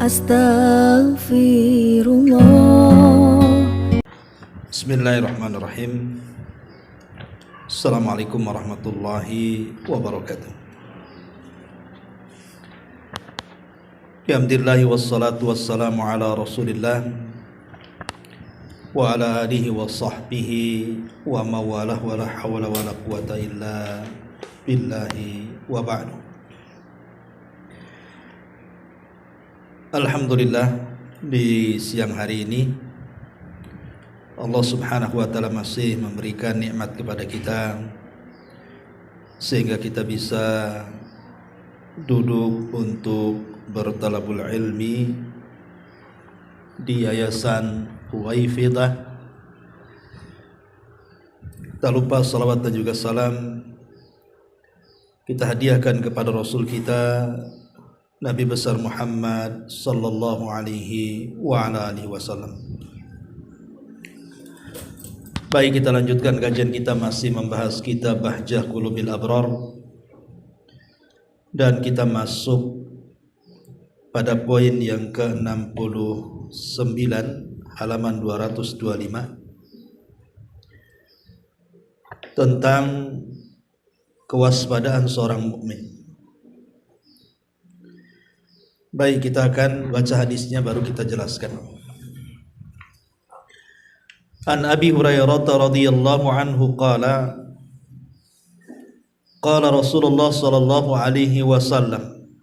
Astaghfirullah. Bismillahirrahmanirrahim. Assalamualaikum warahmatullahi wabarakatuh. Alhamdulillah wassalatu wassalamu ala Rasulillah wa ala alihi wa sahbihi wa mawalah wa la hawla wa la quwata illa billahi wa ba'du. Alhamdulillah, di siang hari ini Allah subhanahu wa ta'ala masih memberikan nikmat kepada kita sehingga kita bisa duduk untuk bertalabul ilmi di Yayasan Huwaifidah. Tak lupa salawat dan juga salam kita hadiahkan kepada Rasul kita Nabi besar Muhammad sallallahu alaihi wa ala alihi wasallam. Baik, kita lanjutkan kajian kita masih membahas kitab Bahjah Qulubil Abrar, dan kita masuk pada poin yang ke-69 halaman 225 tentang kewaspadaan seorang mukmin. Baik, kita akan baca hadisnya baru kita jelaskan. An Abi Hurairah radhiyallahu anhu qala qala Rasulullah sallallahu alaihi wasallam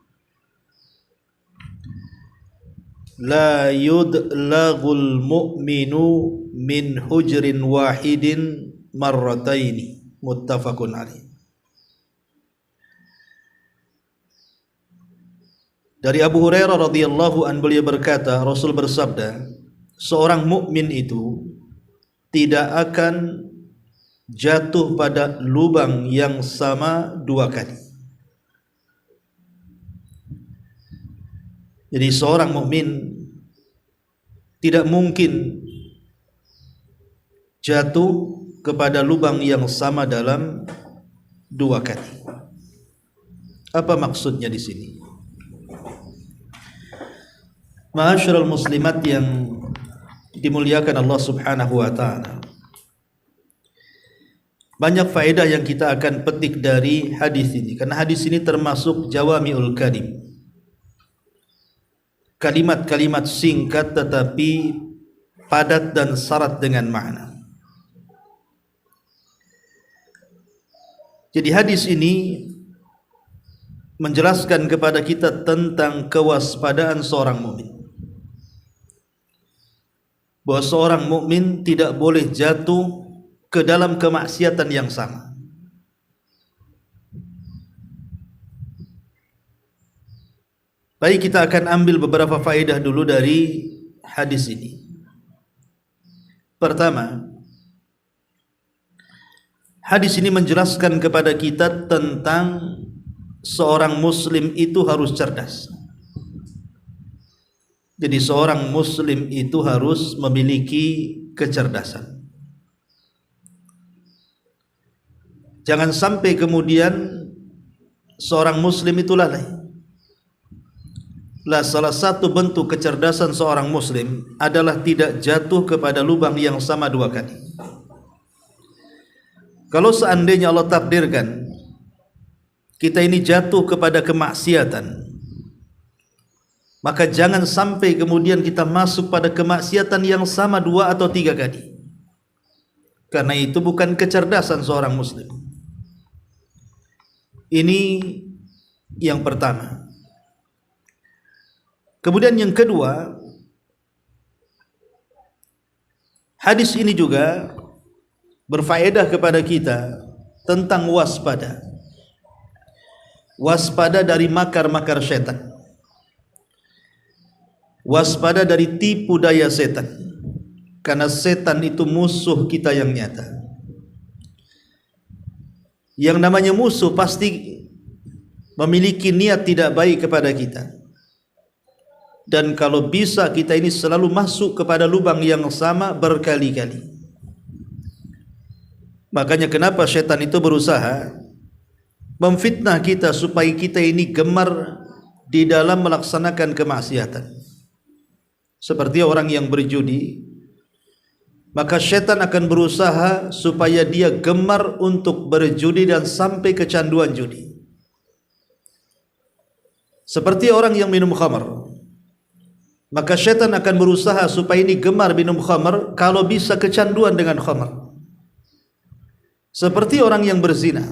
la yudlaghul mu'minu min hujrin wahidin marrataini, muttafaqun alaih. Dari Abu Hurairah radhiyallahu an, beliau berkata, Rasul bersabda, seorang mukmin itu tidak akan jatuh pada lubang yang sama dua kali. Jadi seorang mukmin tidak mungkin jatuh kepada lubang yang sama dalam dua kali. Apa maksudnya di sini? Ma'asyiral muslimat yang dimuliakan Allah subhanahu wa ta'ala, banyak faedah yang kita akan petik dari hadis ini, karena hadis ini termasuk jawami'ul kalim, kalimat-kalimat singkat tetapi padat dan syarat dengan makna. Jadi hadis ini menjelaskan kepada kita tentang kewaspadaan seorang mukmin, bahwa seorang mukmin tidak boleh jatuh ke dalam kemaksiatan yang sama. Baik, kita akan ambil beberapa faedah dulu dari hadis ini. Pertama, hadis ini menjelaskan kepada kita tentang seorang muslim itu harus cerdas. Jadi seorang muslim itu harus memiliki kecerdasan. Jangan sampai kemudian seorang muslim itu lalai. Salah satu bentuk kecerdasan seorang muslim adalah tidak jatuh kepada lubang yang sama dua kali. Kalau seandainya Allah takdirkan kita ini jatuh kepada kemaksiatan, maka jangan sampai kemudian kita masuk pada kemaksiatan yang sama dua atau tiga kali, karena itu bukan kecerdasan seorang muslim. Ini yang pertama. Kemudian yang kedua, hadis ini juga berfaedah kepada kita tentang waspada. Waspada dari makar-makar setan, waspada dari tipu daya setan, karena setan itu musuh kita yang nyata. Yang namanya musuh pasti memiliki niat tidak baik kepada kita, dan kalau bisa kita ini selalu masuk kepada lubang yang sama berkali-kali. Makanya kenapa setan itu berusaha memfitnah kita supaya kita ini gemar di dalam melaksanakan kemaksiatan. seperti orang yang berjudi, maka syaitan akan berusaha supaya dia gemar untuk berjudi dan sampai kecanduan judi. Seperti orang yang minum khamar, maka syaitan akan berusaha supaya ini gemar minum khamar, kalau bisa kecanduan dengan khamar. Seperti orang yang berzina,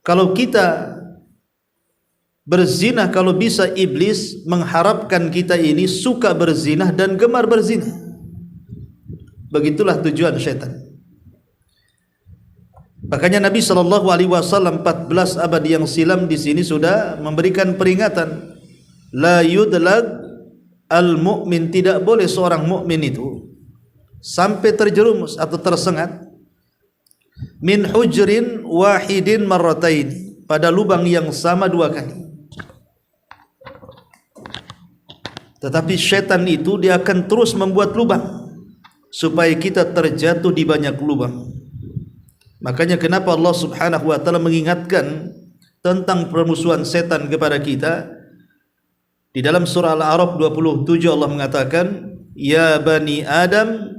kalau kita berzina, kalau bisa iblis mengharapkan kita ini suka berzina dan gemar berzina. Begitulah tujuan syaitan. Makanya Nabi SAW 14 abad yang silam di sini sudah memberikan peringatan, la yudlag al-mu'min, tidak boleh seorang mukmin itu sampai terjerumus atau tersengat min hujrin wahidin marratain, pada lubang yang sama dua kali. Tetapi syaitan itu dia akan terus membuat lubang supaya kita terjatuh di banyak lubang. Makanya kenapa Allah Subhanahu wa taala mengingatkan tentang permusuhan setan kepada kita. Di dalam surah Al-A'raf 27 Allah mengatakan, ya bani Adam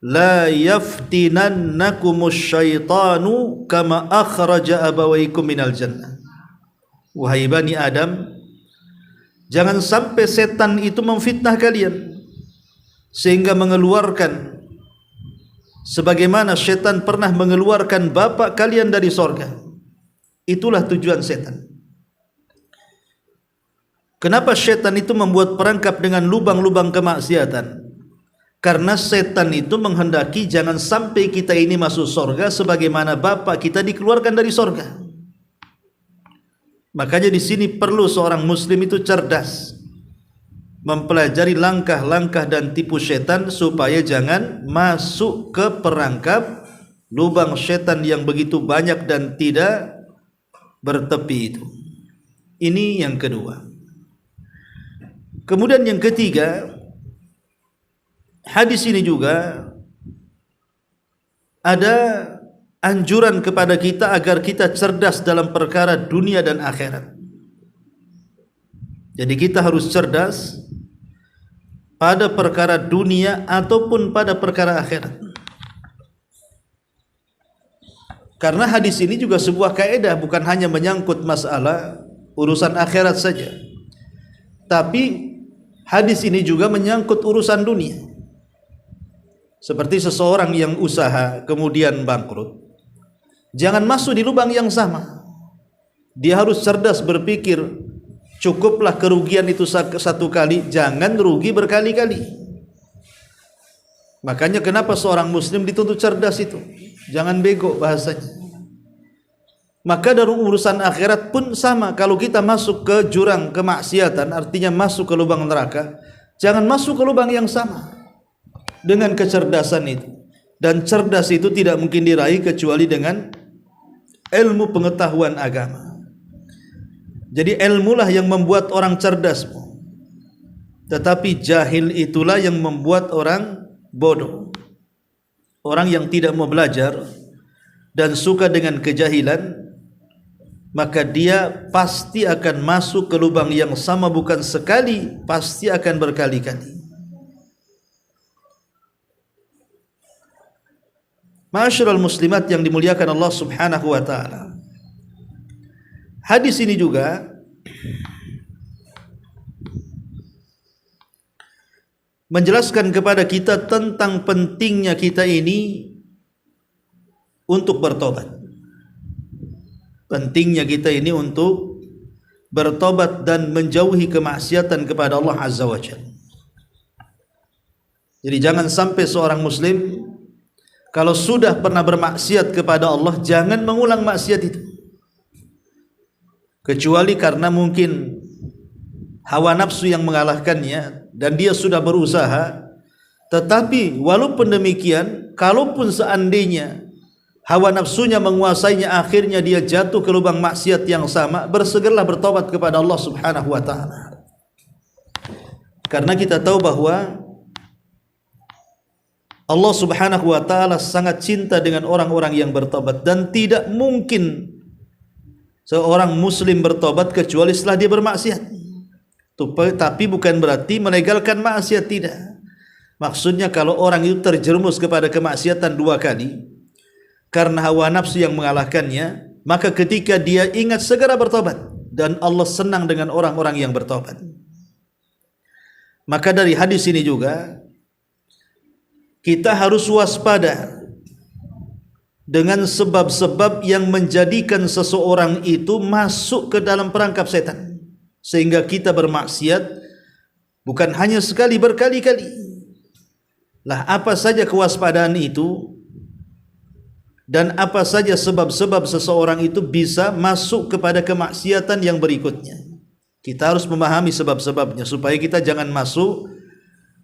la yaftinannakumus syaitanu kama akhraja abawaykum minal jannah. Wahai bani Adam, jangan sampai setan itu memfitnah kalian sehingga mengeluarkan sebagaimana setan pernah mengeluarkan bapak kalian dari sorga. Itulah tujuan setan. Kenapa setan itu membuat perangkap dengan lubang-lubang kemaksiatan? Karena setan itu menghendaki jangan sampai kita ini masuk sorga sebagaimana bapak kita dikeluarkan dari sorga. Makanya di sini perlu seorang muslim itu cerdas, mempelajari langkah-langkah dan tipu setan supaya jangan masuk ke perangkap lubang setan yang begitu banyak dan tidak bertepi itu. Ini yang kedua. Kemudian yang ketiga, hadis ini juga ada anjuran kepada kita agar kita cerdas dalam perkara dunia dan akhirat. Jadi kita harus cerdas pada perkara dunia ataupun pada perkara akhirat. Karena hadis ini juga sebuah kaidah, bukan hanya menyangkut masalah urusan akhirat saja, tapi hadis ini juga menyangkut urusan dunia. Seperti seseorang yang usaha kemudian bangkrut, jangan masuk di lubang yang sama. Dia harus cerdas berpikir, cukuplah kerugian itu satu kali, jangan rugi berkali-kali. Makanya kenapa seorang muslim dituntut cerdas itu, jangan bego bahasanya. Maka dari urusan akhirat pun sama. Kalau kita masuk ke jurang kemaksiatan, artinya masuk ke lubang neraka, jangan masuk ke lubang yang sama. Dengan kecerdasan itu, dan cerdas itu tidak mungkin diraih kecuali dengan ilmu pengetahuan agama. Jadi ilmulah yang membuat orang cerdas, tetapi jahil itulah yang membuat orang bodoh. Orang yang tidak mau belajar dan suka dengan kejahilan, maka dia pasti akan masuk ke lubang yang sama, bukan sekali, pasti akan berkali-kali. Ma'asyiral muslimat yang dimuliakan Allah Subhanahu wa taala. Hadis ini juga menjelaskan kepada kita tentang pentingnya kita ini untuk bertobat. Pentingnya kita ini untuk bertobat dan menjauhi kemaksiatan kepada Allah Azza wa Jalla. Jadi jangan sampai seorang muslim kalau sudah pernah bermaksiat kepada Allah, jangan mengulang maksiat itu. Kecuali karena mungkin hawa nafsu yang mengalahkannya dan dia sudah berusaha. Tetapi walaupun demikian, kalaupun seandainya hawa nafsunya menguasainya, akhirnya dia jatuh ke lubang maksiat yang sama, bersegeralah bertobat kepada Allah Subhanahu wa taala. Karena kita tahu bahwa Allah Subhanahu wa taala sangat cinta dengan orang-orang yang bertobat, dan tidak mungkin seorang muslim bertobat kecuali setelah dia bermaksiat. Tapi bukan berarti melegalkan maksiat, tidak. Maksudnya kalau orang itu terjerumus kepada kemaksiatan 2 kali karena hawa nafsu yang mengalahkannya, maka ketika dia ingat segera bertobat, dan Allah senang dengan orang-orang yang bertobat. Maka dari hadis ini juga kita harus waspada dengan sebab-sebab yang menjadikan seseorang itu masuk ke dalam perangkap setan, sehingga kita bermaksiat bukan hanya sekali, berkali-kali. Lah, apa saja kewaspadaan itu dan apa saja sebab-sebab seseorang itu bisa masuk kepada kemaksiatan yang berikutnya. Kita harus memahami sebab-sebabnya supaya kita jangan masuk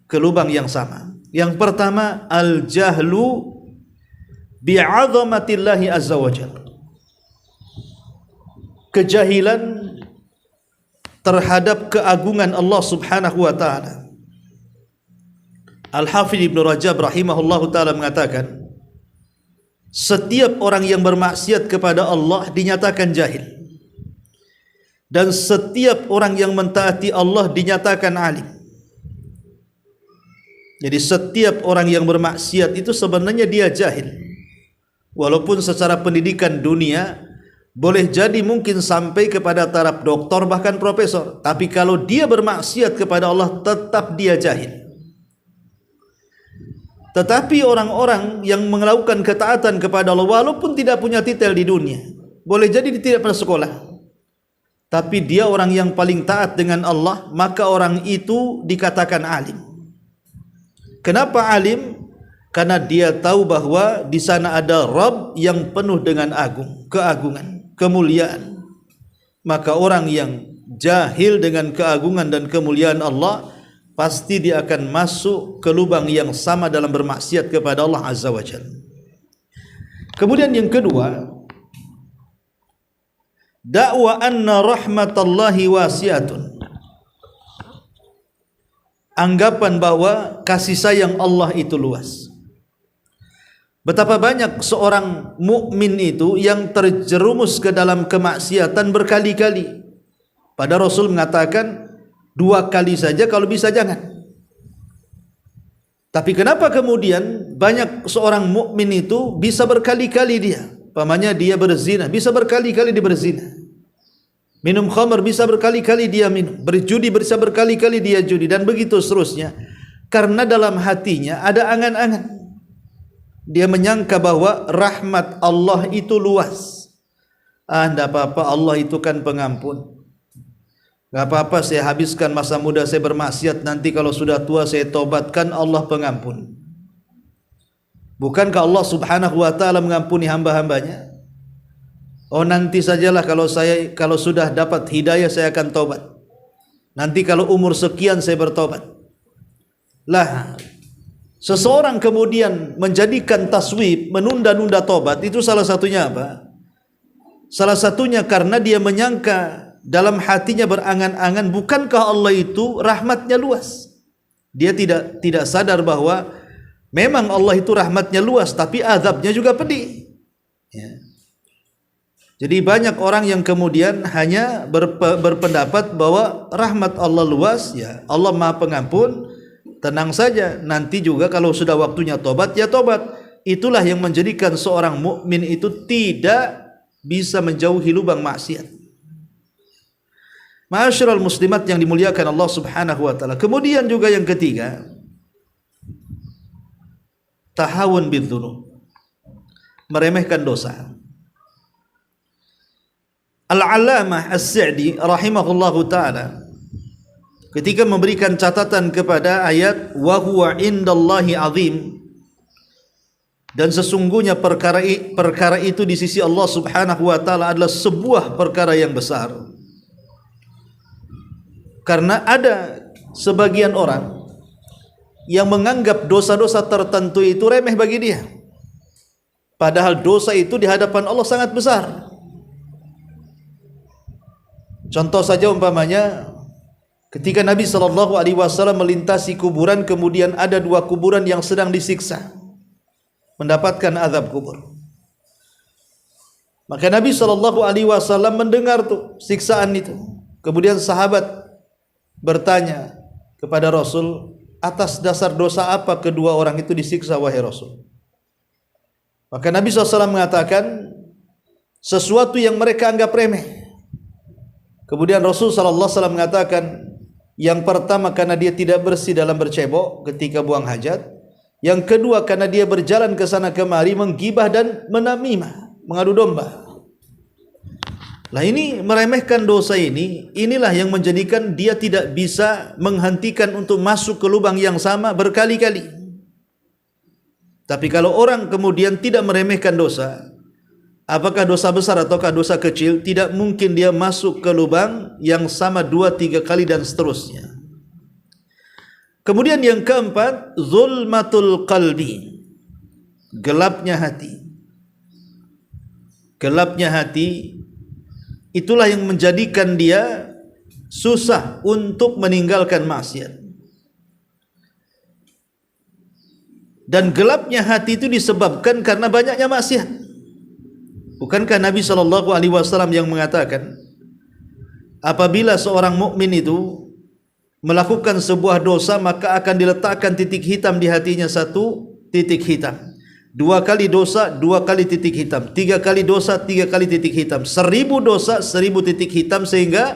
ke lubang yang sama. Yang pertama, al-jahlu bi'azamatillahi azza wa jalla. Kejahilan terhadap keagungan Allah subhanahu wa ta'ala. Al-Hafidh Ibn Rajab rahimahullahu ta'ala mengatakan, setiap orang yang bermaksiat kepada Allah dinyatakan jahil, dan setiap orang yang mentaati Allah dinyatakan alim. Jadi setiap orang yang bermaksiat itu sebenarnya dia jahil, walaupun secara pendidikan dunia boleh jadi mungkin sampai kepada taraf doktor bahkan profesor, tapi kalau dia bermaksiat kepada Allah tetap dia jahil. Tetapi orang-orang yang melakukan ketaatan kepada Allah walaupun tidak punya titel di dunia, boleh jadi dia tidak pernah sekolah, tapi dia orang yang paling taat dengan Allah, maka orang itu dikatakan alim. Kenapa alim? Karena dia tahu bahwa di sana ada Rabb yang penuh dengan keagungan, kemuliaan. Maka orang yang jahil dengan keagungan dan kemuliaan Allah, pasti dia akan masuk ke lubang yang sama dalam bermaksiat kepada Allah Azza wa Jalla. Kemudian yang kedua, dakwa anna rahmatallahi wasi'atun. Anggapan bahwa kasih sayang Allah itu luas. Betapa banyak seorang mukmin itu yang terjerumus ke dalam kemaksiatan berkali-kali. Pada Rasul mengatakan 2 kali saja, kalau bisa jangan. Tapi kenapa kemudian banyak seorang mukmin itu bisa berkali-kali dia, pamannya dia berzina, bisa berkali-kali dia berzina. Minum khamr bisa berkali-kali dia minum, berjudi bisa berkali-kali dia judi, dan begitu seterusnya. Karena dalam hatinya ada angan-angan. Dia menyangka bahwa rahmat Allah itu luas. Tidak apa-apa, Allah itu kan pengampun. Gak apa-apa saya habiskan masa muda saya bermaksiat, nanti kalau sudah tua saya tobatkan, Allah pengampun. Bukankah Allah subhanahu wa ta'ala mengampuni hamba-hambanya? Oh, nanti sajalah kalau sudah dapat hidayah saya akan tobat. Nanti kalau umur sekian saya bertobat. Lah, seseorang kemudian menjadikan taswib, menunda-nunda tobat, itu salah satunya apa? Salah satunya karena dia menyangka dalam hatinya berangan-angan, bukankah Allah itu rahmatnya luas? Dia tidak sadar bahwa memang Allah itu rahmatnya luas, tapi azabnya juga pedih. Ya. Jadi banyak orang yang kemudian hanya berpendapat bahwa rahmat Allah luas, ya Allah Maha Pengampun, tenang saja, nanti juga kalau sudah waktunya tobat, ya tobat. Itulah yang menjadikan seorang mukmin itu tidak bisa menjauhi lubang maksiat. Ma'asyiral muslimat yang dimuliakan Allah subhanahu wa ta'ala. Kemudian juga yang ketiga, tahawun bidzunub, meremehkan dosa. Al-Allamah As-Sa'di rahimahullahu ta'ala ketika memberikan catatan kepada ayat wa huwa indallahi azim, dan sesungguhnya perkara itu di sisi Allah subhanahu wa ta'ala adalah sebuah perkara yang besar. Karena ada sebagian orang yang menganggap dosa-dosa tertentu itu remeh bagi dia, padahal dosa itu di hadapan Allah sangat besar. Contoh saja umpamanya ketika Nabi SAW melintasi kuburan, kemudian ada 2 kuburan yang sedang disiksa, mendapatkan azab kubur. Maka Nabi SAW mendengar tuh siksaan itu. Kemudian sahabat bertanya kepada Rasul, atas dasar dosa apa kedua orang itu disiksa wahai Rasul? Maka Nabi SAW mengatakan sesuatu yang mereka anggap remeh. Kemudian Rasul SAW mengatakan, yang pertama karena dia tidak bersih dalam bercebok ketika buang hajat. Yang kedua karena dia berjalan ke sana kemari menggibah dan menamimah, mengadu domba. Nah, ini meremehkan dosa ini, inilah yang menjadikan dia tidak bisa menghentikan untuk masuk ke lubang yang sama berkali-kali. Tapi kalau orang kemudian tidak meremehkan dosa, apakah dosa besar ataukah dosa kecil, tidak mungkin dia masuk ke lubang yang sama 2-3 kali dan seterusnya. Kemudian yang keempat, zulmatul qalbi, gelapnya hati. Gelapnya hati itulah yang menjadikan dia susah untuk meninggalkan maksiat. Dan gelapnya hati itu disebabkan karena banyaknya maksiat. Bukankah Nabi SAW yang mengatakan, apabila seorang mukmin itu melakukan sebuah dosa, maka akan diletakkan titik hitam di hatinya, 1 titik hitam. 2 kali dosa, 2 kali titik hitam. 3 kali dosa, 3 kali titik hitam. 1000 dosa, 1000 titik hitam, sehingga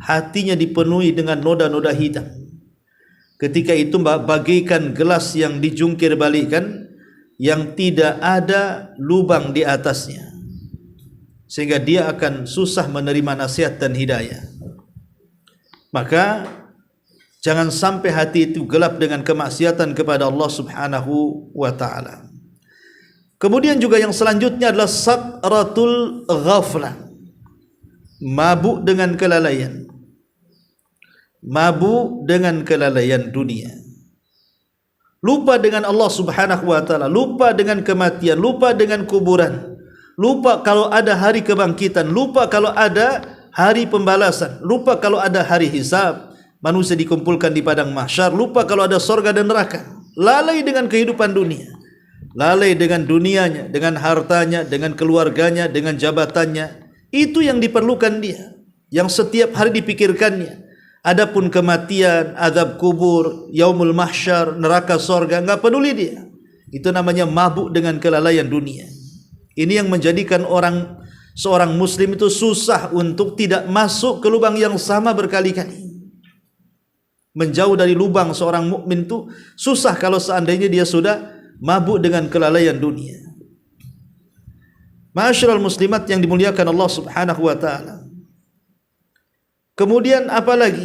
hatinya dipenuhi dengan noda-noda hitam. Ketika itu bagaikan gelas yang dijungkir balikkan, yang tidak ada lubang di atasnya, sehingga dia akan susah menerima nasihat dan hidayah. Maka jangan sampai hati itu gelap dengan kemaksiatan kepada Allah Subhanahu wa ta'ala. Kemudian juga yang selanjutnya adalah sakratul ghaflah, mabuk dengan kelalaian. Mabuk dengan kelalaian dunia, lupa dengan Allah Subhanahu wa ta'ala, lupa dengan kematian, lupa dengan kuburan, lupa kalau ada hari kebangkitan, lupa kalau ada hari pembalasan, lupa kalau ada hari hisab, manusia dikumpulkan di padang mahsyar, lupa kalau ada surga dan neraka. Lalai dengan kehidupan dunia, lalai dengan dunianya, dengan hartanya, dengan keluarganya, dengan jabatannya. Itu yang diperlukan dia, yang setiap hari dipikirkannya. Adapun kematian, azab kubur, yaumul mahsyar, neraka, surga, enggak peduli dia. Itu namanya mabuk dengan kelalaian dunia. Ini yang menjadikan seorang muslim itu susah untuk tidak masuk ke lubang yang sama berkali-kali. Menjauh dari lubang seorang mukmin itu susah kalau seandainya dia sudah mabuk dengan kelalaian dunia. Ma'asyiral muslimat yang dimuliakan Allah Subhanahu wa ta'ala. Kemudian apa lagi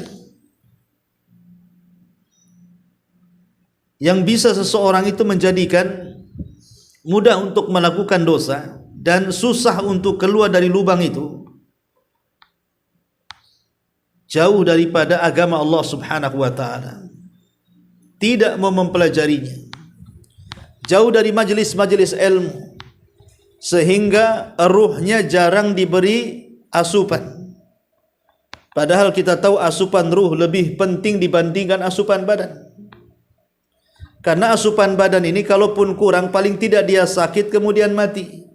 yang bisa seseorang itu menjadikan mudah untuk melakukan dosa dan susah untuk keluar dari lubang itu? Jauh daripada agama Allah Subhanahu wa ta'ala, tidak mau mempelajarinya, jauh dari majelis-majelis ilmu, sehingga ruhnya jarang diberi asupan. Padahal kita tahu asupan ruh lebih penting dibandingkan asupan badan. Karena asupan badan ini kalaupun kurang, paling tidak dia sakit kemudian mati,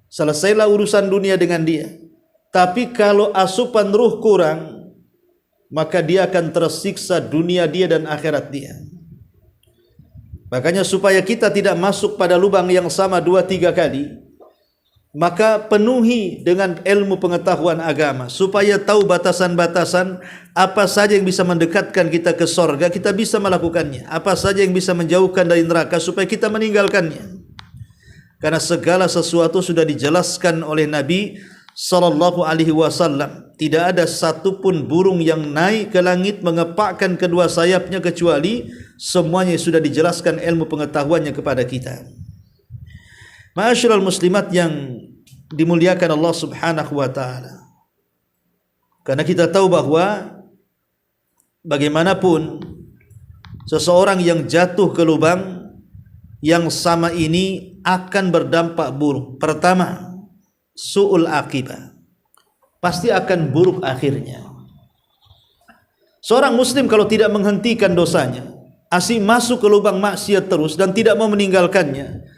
selesailah urusan dunia dengan dia. Tapi kalau asupan ruh kurang, maka dia akan tersiksa dunia dia dan akhirat dia. Makanya supaya kita tidak masuk pada lubang yang sama 2-3 kali, maka penuhi dengan ilmu pengetahuan agama, supaya tahu batasan-batasan apa saja yang bisa mendekatkan kita ke sorga, kita bisa melakukannya. Apa saja yang bisa menjauhkan dari neraka, supaya kita meninggalkannya. Karena segala sesuatu sudah dijelaskan oleh Nabi sallallahu alaihi wasallam. Tidak ada satupun burung yang naik ke langit mengepakkan kedua sayapnya, kecuali semuanya sudah dijelaskan ilmu pengetahuannya kepada kita. Ma'asyiral muslimat yang dimuliakan Allah Subhanahu wa ta'ala. Karena kita tahu bahwa bagaimanapun seseorang yang jatuh ke lubang yang sama ini akan berdampak buruk. Pertama, su'ul akibah, pasti akan buruk akhirnya. Seorang muslim kalau tidak menghentikan dosanya, asing masuk ke lubang maksiat terus dan tidak mau meninggalkannya,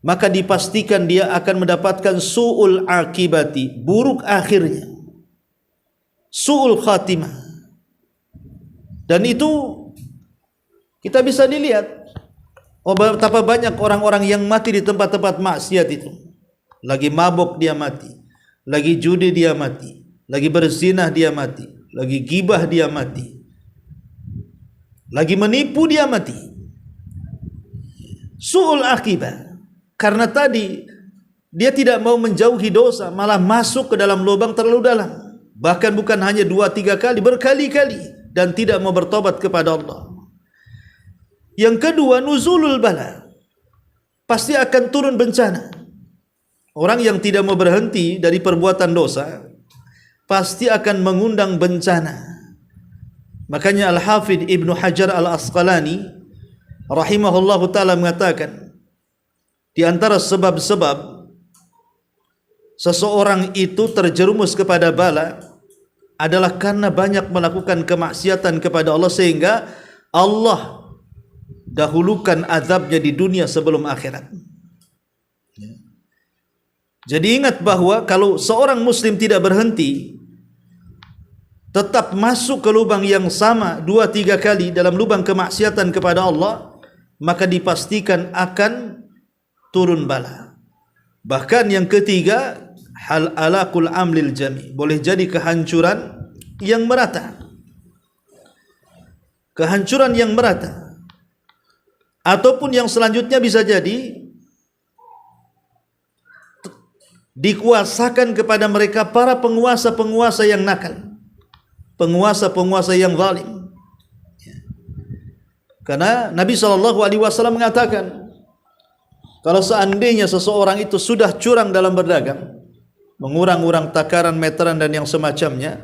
maka dipastikan dia akan mendapatkan su'ul akibati, buruk akhirnya, su'ul khatimah. Dan itu kita bisa dilihat, oh betapa banyak orang-orang yang mati di tempat-tempat maksiat itu. Lagi mabuk dia mati, lagi judi dia mati, lagi berzinah dia mati, lagi gibah dia mati, lagi menipu dia mati. Su'ul akibah, karena tadi dia tidak mau menjauhi dosa, malah masuk ke dalam lubang terlalu dalam. Bahkan bukan hanya 2-3 kali, berkali-kali, dan tidak mau bertobat kepada Allah. Yang kedua, nuzulul bala, pasti akan turun bencana. Orang yang tidak mau berhenti dari perbuatan dosa pasti akan mengundang bencana. Makanya Al-Hafidh Ibnu Hajar Al-Asqalani rahimahullahu ta'ala mengatakan, di antara sebab-sebab seseorang itu terjerumus kepada bala adalah karena banyak melakukan kemaksiatan kepada Allah, sehingga Allah dahulukan azabnya di dunia sebelum akhirat. Jadi ingat bahwa kalau seorang muslim tidak berhenti, tetap masuk ke lubang yang sama 2-3 kali dalam lubang kemaksiatan kepada Allah, maka dipastikan akan turun bala. Bahkan yang ketiga, hal alaqul amlil jami, boleh jadi kehancuran yang merata. Kehancuran yang merata. Ataupun yang selanjutnya bisa jadi dikuasakan kepada mereka para penguasa-penguasa yang nakal, penguasa-penguasa yang zalim. Karena Nabi SAW mengatakan, kalau seandainya seseorang itu sudah curang dalam berdagang, mengurang-urang takaran, meteran dan yang semacamnya,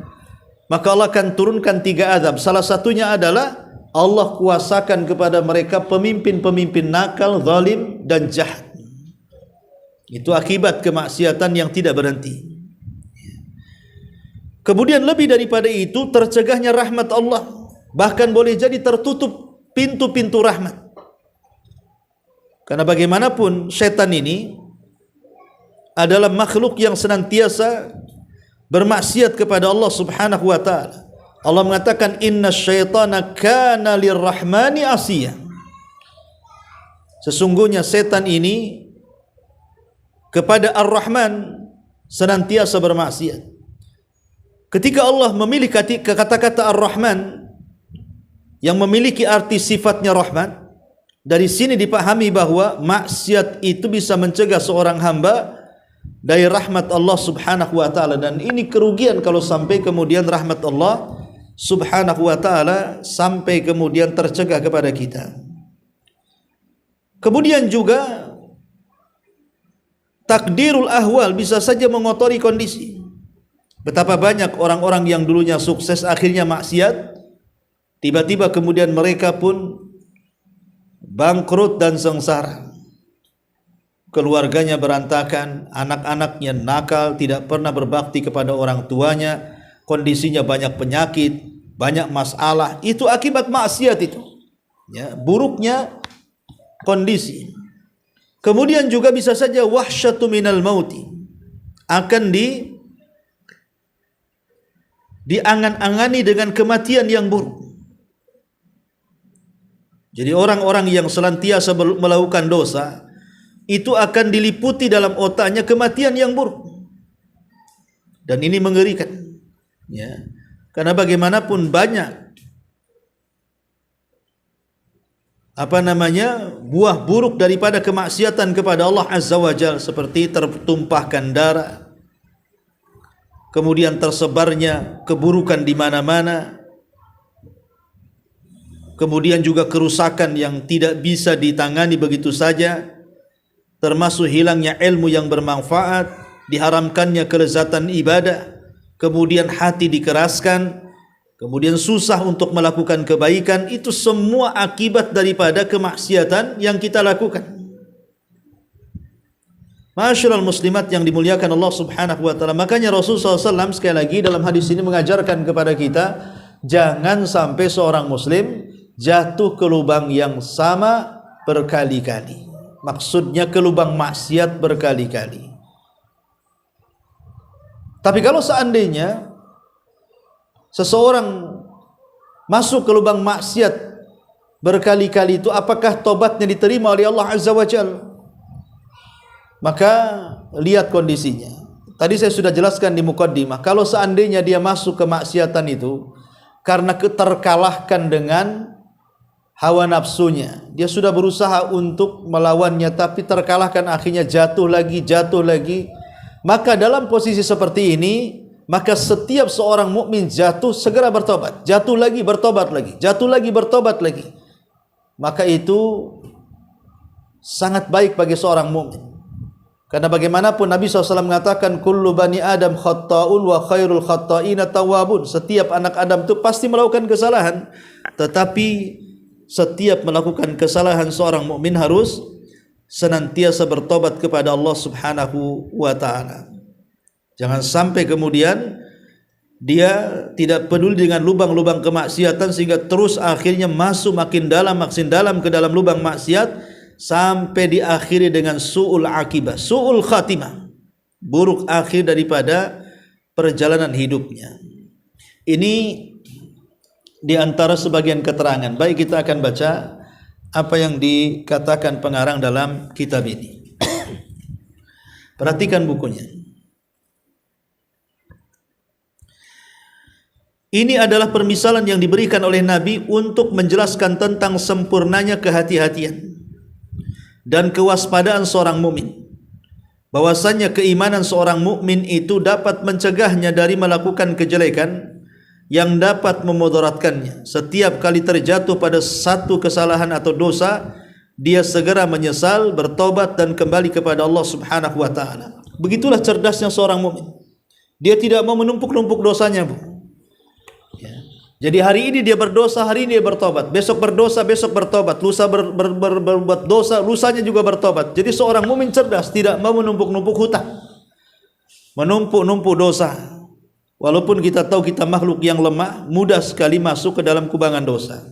maka Allah akan turunkan 3 azab. Salah satunya adalah Allah kuasakan kepada mereka pemimpin-pemimpin nakal, zalim dan jahat. Itu akibat kemaksiatan yang tidak berhenti. Kemudian lebih daripada itu, tercegahnya rahmat Allah. Bahkan boleh jadi tertutup pintu-pintu rahmat. Karena bagaimanapun setan ini adalah makhluk yang senantiasa bermaksiat kepada Allah Subhanahu wa ta'ala. Allah mengatakan, inna syaitana kana lirrahmani asiyah. Sesungguhnya setan ini kepada Ar-Rahman senantiasa bermaksiat. Ketika Allah memilih kata-kata Ar-Rahman yang memiliki arti sifatnya rahmat, dari sini dipahami bahwa maksiat itu bisa mencegah seorang hamba dari rahmat Allah Subhanahu wa ta'ala. Dan ini kerugian kalau sampai kemudian rahmat Allah Subhanahu wa ta'ala sampai kemudian tercegah kepada kita. Kemudian juga takdirul ahwal bisa saja mengotori kondisi. Betapa banyak orang-orang yang dulunya sukses akhirnya maksiat, tiba-tiba kemudian mereka pun bangkrut dan sengsara. Keluarganya berantakan, anak-anaknya nakal, tidak pernah berbakti kepada orang tuanya, kondisinya banyak penyakit, banyak masalah. Itu akibat maksiat itu. Ya, buruknya kondisi. Kemudian juga bisa saja wahsyatu minal mauti, akan diangan-angani dengan kematian yang buruk. Jadi orang-orang yang senantiasa melakukan dosa itu akan diliputi dalam otaknya kematian yang buruk. Dan ini mengerikan. Ya. Karena bagaimanapun banyak buah buruk daripada kemaksiatan kepada Allah Azza wa Jalla, seperti tertumpahkan darah, kemudian tersebarnya keburukan di mana-mana, kemudian juga kerusakan yang tidak bisa ditangani begitu saja, termasuk hilangnya ilmu yang bermanfaat, diharamkannya kelezatan ibadah, kemudian hati dikeraskan, kemudian susah untuk melakukan kebaikan. Itu semua akibat daripada kemaksiatan yang kita lakukan. Ma'asyiral muslimat yang dimuliakan Allah Subhanahu wa ta'ala. Makanya Rasulullah SAW sekali lagi dalam hadis ini mengajarkan kepada kita, jangan sampai seorang muslim jatuh ke lubang yang sama berkali-kali. Maksudnya ke lubang maksiat berkali-kali. Tapi kalau seandainya seseorang masuk ke lubang maksiat berkali-kali itu, apakah tobatnya diterima oleh Allah Azza wa Jalla? Maka lihat kondisinya. Tadi saya sudah jelaskan di mukaddimah, kalau seandainya dia masuk ke maksiatan itu karena terkalahkan dengan hawa nafsunya, dia sudah berusaha untuk melawannya tapi terkalahkan, akhirnya jatuh lagi, maka dalam posisi seperti ini, maka setiap seorang mukmin jatuh segera bertobat, jatuh lagi bertobat lagi, jatuh lagi bertobat lagi. Maka itu sangat baik bagi seorang mukmin. Karena bagaimanapun Nabi SAW mengatakan kullu bani Adam khatta'un wa khairul khatta'ina tawwabun. Setiap anak Adam itu pasti melakukan kesalahan, tetapi setiap melakukan kesalahan seorang mukmin harus senantiasa bertobat kepada Allah Subhanahu wa taala. Jangan sampai kemudian dia tidak peduli dengan lubang-lubang kemaksiatan sehingga terus akhirnya masuk makin dalam ke dalam lubang maksiat sampai diakhiri dengan su'ul akibah, su'ul khatimah, buruk akhir daripada perjalanan hidupnya. Ini di antara sebagian keterangan. Baik, kita akan baca apa yang dikatakan pengarang dalam kitab ini. Perhatikan bukunya. Ini adalah permisalan yang diberikan oleh Nabi untuk menjelaskan tentang sempurnanya kehati-hatian dan kewaspadaan seorang mukmin, bahwasanya keimanan seorang mukmin itu dapat mencegahnya dari melakukan kejelekan yang dapat memudaratkannya. Setiap kali terjatuh pada satu kesalahan atau dosa, dia segera menyesal, bertobat dan kembali kepada Allah Subhanahu wa taala. Begitulah cerdasnya seorang mukmin. Dia tidak mau menumpuk-numpuk dosanya, Bu. Ya. Jadi hari ini dia berdosa, hari ini dia bertobat, besok berdosa, besok bertobat, lusa berbuat dosa, lusanya juga bertobat. Jadi seorang mukmin cerdas, tidak mau menumpuk-numpuk hutang, menumpuk-numpuk dosa. Walaupun kita tahu kita makhluk yang lemah, mudah sekali masuk ke dalam kubangan dosa.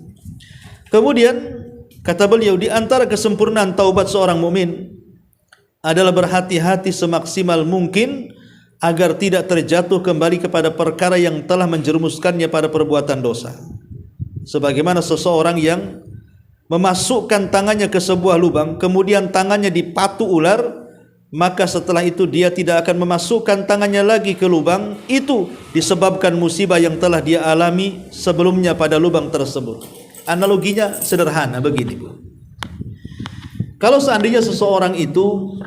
Kemudian kata beliau, di antara kesempurnaan taubat seorang mukmin adalah berhati-hati semaksimal mungkin agar tidak terjatuh kembali kepada perkara yang telah menjerumuskannya pada perbuatan dosa. Sebagaimana seseorang yang memasukkan tangannya ke sebuah lubang, kemudian tangannya dipatu ular, maka setelah itu dia tidak akan memasukkan tangannya lagi ke lubang itu, disebabkan musibah yang telah dia alami sebelumnya pada lubang tersebut. Analoginya sederhana begini, Bu. Kalau seandainya seseorang itu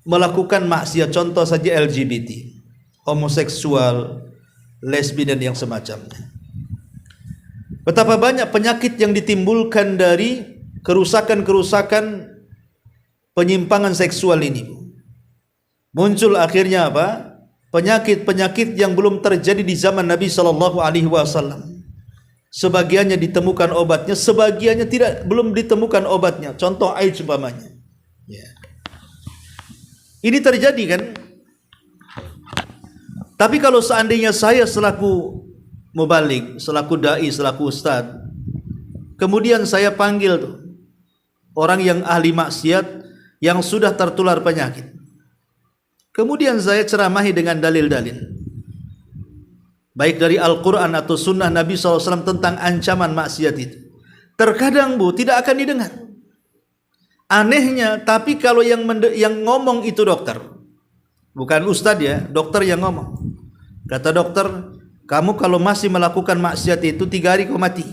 melakukan maksiat, contoh saja LGBT, homoseksual, lesbi dan yang semacamnya. Betapa banyak penyakit yang ditimbulkan dari kerusakan-kerusakan penyimpangan seksual ini. Muncul akhirnya apa? Penyakit-penyakit yang belum terjadi di zaman Nabi sallallahu alaihi wasallam. Sebagiannya ditemukan obatnya, sebagiannya belum ditemukan obatnya. Contoh AIDS umpamanya. Ya. Ini terjadi kan? Tapi kalau seandainya saya selaku mubalik, selaku dai, selaku ustaz, kemudian saya panggil tuh orang yang ahli maksiat yang sudah tertular penyakit, kemudian saya ceramahi dengan dalil-dalil, baik dari Al-Quran atau sunnah Nabi SAW tentang ancaman maksiat itu, terkadang, Bu, tidak akan didengar. Anehnya, tapi kalau yang ngomong itu dokter, bukan ustadz ya, dokter yang ngomong. Kata dokter, kamu kalau masih melakukan maksiat itu 3 hari kau mati,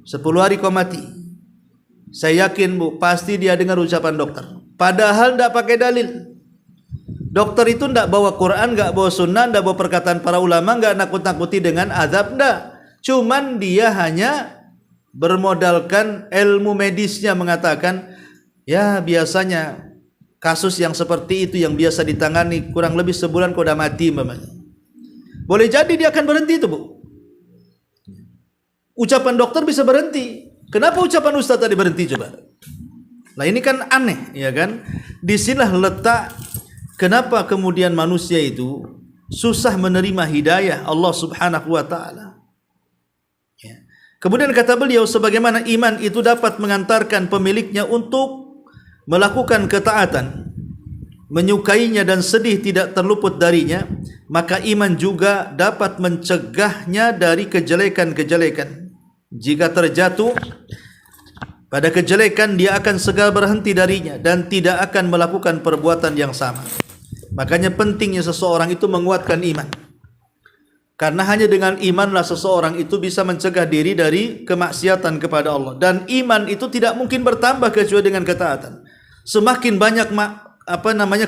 10 hari kau mati. Saya yakin, Bu, pasti dia dengar ucapan dokter. Padahal tidak pakai dalil. Dokter itu tidak bawa Quran, tidak bawa sunnah, tidak bawa perkataan para ulama, tidak nakut-nakuti dengan azab, tidak. Cuman dia hanya bermodalkan ilmu medisnya, mengatakan, ya biasanya kasus yang seperti itu yang biasa ditangani kurang lebih sebulan kau udah mati mamanya. Boleh jadi dia akan berhenti itu, Bu. Ucapan dokter bisa berhenti. Kenapa ucapan ustaz tadi berhenti coba? Nah ini kan aneh, ya kan? Disinilah letak kenapa kemudian manusia itu susah menerima hidayah Allah Subhanahu wa taala. Ya. Kemudian kata beliau, sebagaimana iman itu dapat mengantarkan pemiliknya untuk melakukan ketaatan, menyukainya dan sedih tidak terluput darinya, maka iman juga dapat mencegahnya dari kejelekan-kejelekan. Jika terjatuh pada kejelekan, dia akan segera berhenti darinya dan tidak akan melakukan perbuatan yang sama. Makanya pentingnya seseorang itu menguatkan iman. Karena hanya dengan imanlah seseorang itu bisa mencegah diri dari kemaksiatan kepada Allah. Dan iman itu tidak mungkin bertambah kecuali dengan ketaatan. Semakin banyak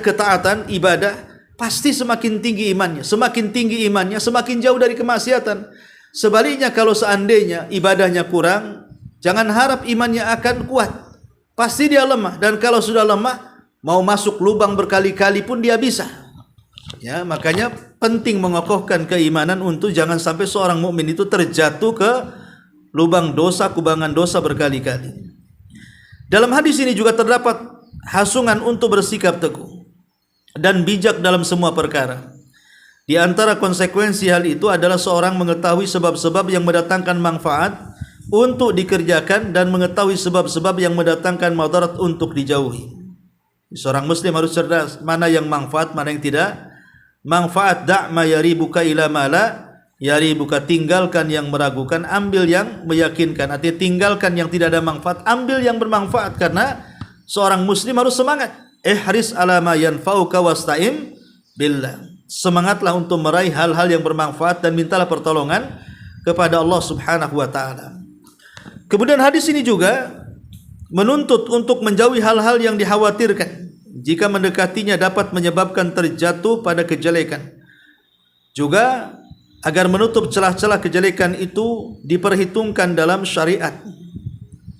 ketaatan, ibadah, pasti semakin tinggi imannya. Semakin tinggi imannya, semakin jauh dari kemaksiatan. Sebaliknya kalau seandainya ibadahnya kurang, jangan harap imannya akan kuat. Pasti dia lemah. Dan kalau sudah lemah, mau masuk lubang berkali-kali pun dia bisa. Ya, makanya penting mengokohkan keimanan untuk jangan sampai seorang mukmin itu terjatuh ke lubang dosa, kubangan dosa berkali-kali. Dalam hadis ini juga terdapat hasungan untuk bersikap teguh dan bijak dalam semua perkara. Di antara konsekuensi hal itu adalah seorang mengetahui sebab-sebab yang mendatangkan manfaat untuk dikerjakan dan mengetahui sebab-sebab yang mendatangkan madarat untuk dijauhi. Seorang muslim harus cerdas mana yang manfaat, mana yang tidak. Manfaat da'ma yaribuka ila mala yaribuka, tinggalkan yang meragukan, ambil yang meyakinkan. Artinya tinggalkan yang tidak ada manfaat, ambil yang bermanfaat. Karena seorang muslim harus semangat. Ihris ala ma yanfa'uka wasta'in billah. Semangatlah untuk meraih hal-hal yang bermanfaat dan mintalah pertolongan kepada Allah Subhanahu wa taala. Kemudian hadis ini juga menuntut untuk menjauhi hal-hal yang dikhawatirkan jika mendekatinya dapat menyebabkan terjatuh pada kejelekan. Juga agar menutup celah-celah kejelekan itu diperhitungkan dalam syariat.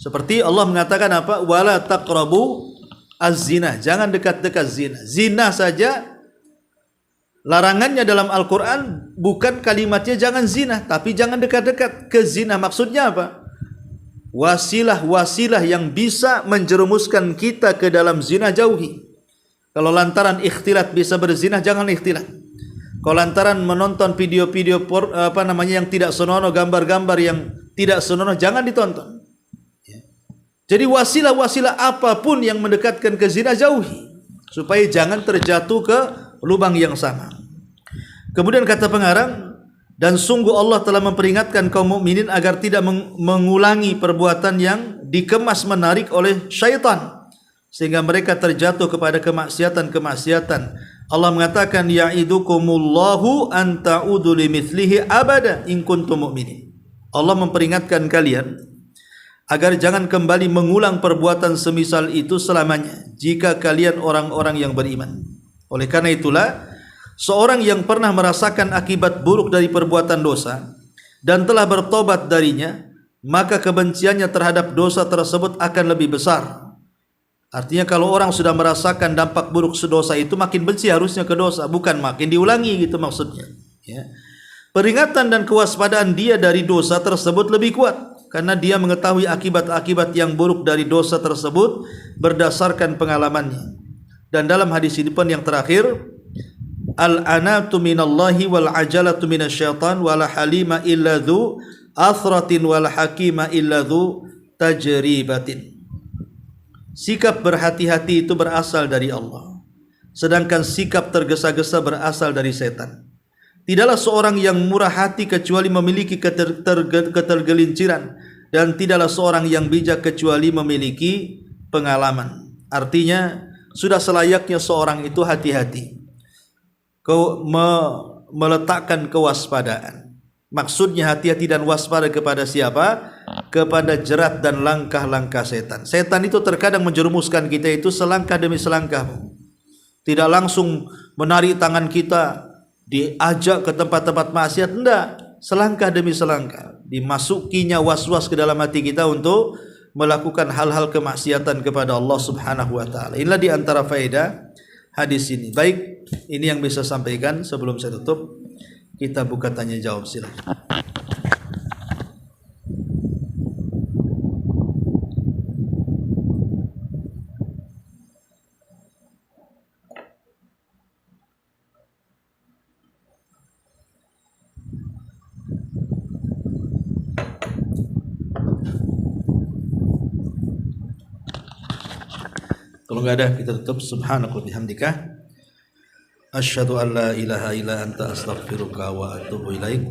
Seperti Allah mengatakan apa? Wala taqrabu az-zina. Jangan dekat-dekat zina. Zina saja larangannya dalam Al-Quran bukan kalimatnya jangan zina, tapi jangan dekat-dekat ke zina. Maksudnya apa? Wasilah-wasilah yang bisa menjerumuskan kita ke dalam zina jauhi. Kalau lantaran ikhtilat bisa berzina, jangan ikhtilat. Kalau lantaran menonton video-video yang tidak senonoh, gambar-gambar yang tidak senonoh, jangan ditonton. Jadi wasilah-wasilah apapun yang mendekatkan ke zina jauhi, supaya jangan terjatuh ke lubang yang sama. Kemudian kata pengarang, dan sungguh Allah telah memperingatkan kaum mukminin agar tidak mengulangi perbuatan yang dikemas menarik oleh syaitan sehingga mereka terjatuh kepada kemaksiatan-kemaksiatan. Allah mengatakan ya'idukumullahu an ta'udu limithlihi abada in kuntum mu'minin. Allah memperingatkan kalian agar jangan kembali mengulang perbuatan semisal itu selamanya jika kalian orang-orang yang beriman. Oleh karena itulah seorang yang pernah merasakan akibat buruk dari perbuatan dosa dan telah bertobat darinya, maka kebenciannya terhadap dosa tersebut akan lebih besar. Artinya kalau orang sudah merasakan dampak buruk sedosa itu, makin benci harusnya ke dosa, bukan makin diulangi gitu maksudnya. Ya. Peringatan dan kewaspadaan dia dari dosa tersebut lebih kuat karena dia mengetahui akibat-akibat yang buruk dari dosa tersebut berdasarkan pengalamannya. Dan dalam hadis ini pun yang terakhir, al-anatu minallahi wal ajalatu minasyaitan wala halima illa dzu athratin wala hakima illa dzu tajribatin. Sikap berhati-hati itu berasal dari Allah, sedangkan sikap tergesa-gesa berasal dari setan. Tidaklah seorang yang murah hati kecuali memiliki ketergelinciran, dan tidaklah seorang yang bijak kecuali memiliki pengalaman. Artinya sudah selayaknya seorang itu hati-hati, meletakkan kewaspadaan. Maksudnya hati-hati dan waspada kepada siapa? Kepada jerat dan langkah-langkah setan. Setan itu terkadang menjerumuskan kita itu selangkah demi selangkah. Tidak langsung menarik tangan kita, diajak ke tempat-tempat maksiat, enggak. Selangkah demi selangkah. Dimasukinya was-was ke dalam hati kita untuk melakukan hal-hal kemaksiatan kepada Allah Subhanahu wa taala. Inilah di antara faedah hadis ini. Baik, ini yang bisa sampaikan. Sebelum saya tutup, kita buka tanya jawab, silakan. Kalau enggak ada, kita tutup. Subhanaka bihamdika asyhadu an la ilaha illa anta astaghfiruka wa atubu ilaik.